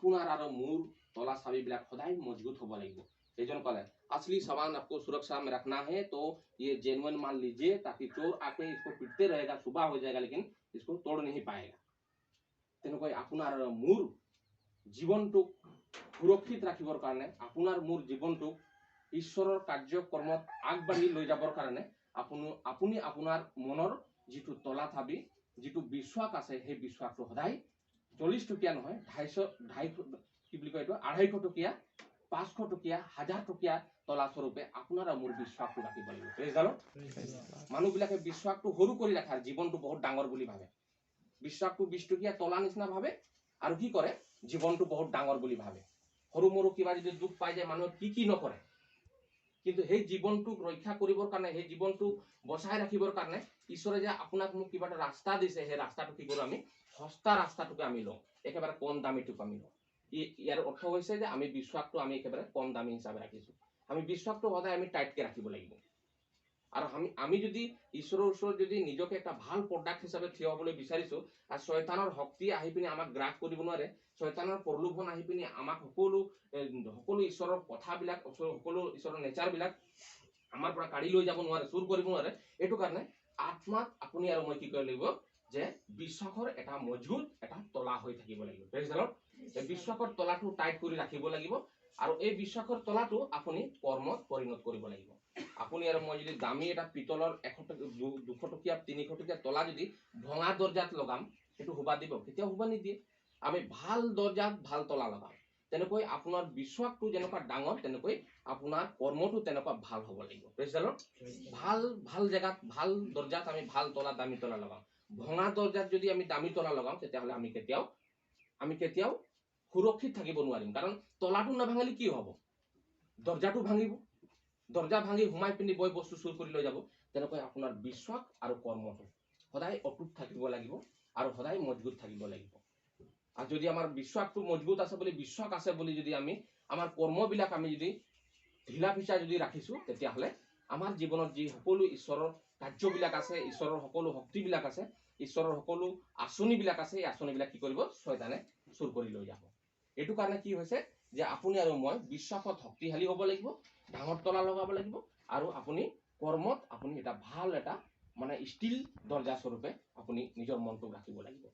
আপোনাৰ আৰু মোৰ তলা চাবিবিলাক সদায় মজবুত হ'ব লাগিব। एजन कॉल असली सामान आपको सुरक्षा में रखना है तो ये जेन्युइन माल लीजिए ताकि चोर आके इसको पिटते रहेगा, सुबह हो जाएगा लेकिन इसको तोड़ नहीं पाएगा। तेनকৈ আপোনাৰ মোৰ জীৱনটোক সুৰক্ষিত ৰাখিবৰ কাৰণে আপোনাৰ মোৰ জীৱনটোক ঈশ্বৰৰ কাৰ্যকৰ্মত আগবাঢ়ি লৈ যাবৰ কাৰণে আপুনি আপোনাৰ মনৰ যিটো তলা থাবি যিটো বিশ্বাস আছে সেই বিশ্বাসটো সদায় 40 টকীয়া নহয় 250 কি বুলি কয় এইটো 250 টকীয়া 500 টকীয়া 1000 টকীয়া তলা স্বৰূপে আপোনাৰ মোৰ বিশ্বাসটো ৰাখিব লাগিব। Praise the lord. মানুহবিলাকে বিশ্বাসটো সৰু কৰি ৰাখাৰ জীৱনটো বহুত ডাঙৰ বুলি ভাবে। বিশ্বাসটো 20 টকীয়া তলা নিচিনা ভাবে আৰু কি কৰে জীৱনটো বহুত ডাঙৰ বুলি ভাবে। সৰু মৰু কিবা যদি দুখ পাই যায় মানুহ কি নকৰে, কিন্তু সেই জীৱনটোক ৰক্ষা কৰিবৰ কাৰণে সেই জীৱনটোক বচাই ৰাখিবৰ কাৰণে ঈশ্বৰে যে আপোনাক মোক কিবা এটা ৰাস্তা দিছে সেই ৰাস্তাটো কি কৰো আমি সস্তা ৰাস্তাটোকে আমি লওঁ, একেবাৰে কম দামীটোক আমি লওঁ। ইয়াৰ অৰ্থ হৈছে যে আমি বিশ্বাসটো আমি একেবাৰে কম দামী হিচাপে ৰাখিছো। আমি বিশ্বাসটো সদায় আমি টাইটকে ৰাখিব লাগিব। আৰু আমি যদি ঈশ্বৰৰ ওচৰত যদি নিজকে এটা ভাল প্ৰডাক্ট হিচাপে থিয় হ'বলৈ বিচাৰিছো আৰু শয়তানৰ শক্তি আহি পিনি আমাক গ্ৰাস কৰিব নোৱাৰে, শয়তানৰ প্ৰলোভন আহি পিনি আমাক সকলো ঈশ্বৰৰ কথাবিলাক সকলো ঈশ্বৰৰ নেচাৰবিলাক আমাৰ পৰা কাঢ়ি লৈ যাব নোৱাৰে, চুৰ কৰিব নোৱাৰে। এইটো কাৰণে আত্মাত আপুনি আৰু মই কি কৰিব লাগিব যে বিশ্বাসৰ এটা মজবুত এটা তলা হৈ থাকিব লাগিব। Praise the lord. এই বিশ্বাসৰ তলাটো টাইট কৰি ৰাখিব লাগিব আৰু এই বিশ্বাসৰ তলাটো আপুনি কৰ্মত পৰিণত কৰিব লাগিব। আপুনি আৰু মই যদি দামী এটা পিতলৰ 200 টকীয়া 300 টকীয়া তলা যদি ভঙা দৰ্জাত লগাম সেইটো হুবা দিব? কেতিয়াও হুবা নিদিয়ে। আমি ভাল দৰ্জাত ভাল তলা লগাম। তেনেকৈ আপোনাৰ বিশ্বাসটো যেনেকুৱা ডাঙৰ তেনেকৈ আপোনাৰ কৰ্মটো তেনেকুৱা ভাল হ'ব লাগিব। Praise the lord. ভাল জেগাত ভাল দৰ্জাত আমি ভাল তলা দামী তলা লগাম। ভঙা দৰ্জাত যদি আমি দামী তলা লগাম তেতিয়াহ'লে আমি কেতিয়াও সুৰক্ষিত থাকিব নোৱাৰিম। কাৰণ তলাটো নাভাঙিলে কি হ'ব? দৰ্জাটো ভাঙিব। দৰ্জা ভাঙি সোমাই পিনি বয় বস্তু চুৰ কৰি লৈ যাব। তেনেকৈ আপোনাৰ বিশ্বাস আৰু কৰ্মটো সদায় অটুট থাকিব লাগিব আৰু সদায় মজবুত থাকিব লাগিব। আৰু যদি আমাৰ বিশ্বাসটো মজবুত আছে বুলি বিশ্বাস আছে বুলি যদি আমি আমাৰ কৰ্মবিলাক আমি যদি ঢিলা পিছা যদি ৰাখিছো তেতিয়াহ'লে আমাৰ জীৱনত যি সকলো ঈশ্বৰৰ কাৰ্যবিলাক আছে, ঈশ্বৰৰ সকলো শক্তিবিলাক আছে, ঈশ্বৰৰ সকলো আঁচনিবিলাক আছে, এই আঁচনিবিলাক কি কৰিব? শয়তানে চুৰ কৰি লৈ যাব। এইটো কাৰণে কি হৈছে যে আপুনি আৰু মই বিশ্বাসত শক্তিশালী হ'ব লাগিব, ডাঙৰ তলা লগাব লাগিব আৰু আপুনি কৰ্মত আপুনি এটা ভাল এটা মানে ষ্টিল দৰ্জা স্বৰূপে আপুনি নিজৰ মনটোক ৰাখিব লাগিব।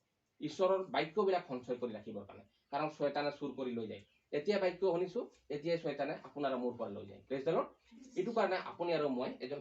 ঈশ্বৰৰ বাক্যবিলাক সঞ্চয় কৰি ৰাখিবৰ কাৰণে। কাৰণ শয়তানে চুৰ কৰি লৈ যায়। এতিয়া বাক্য শুনিছো, এতিয়াই শয়তানে আপোনাৰ মোৰ পৰা লৈ যায়। Praise the lord. এইটো কাৰণে আপুনি আৰু মই এজন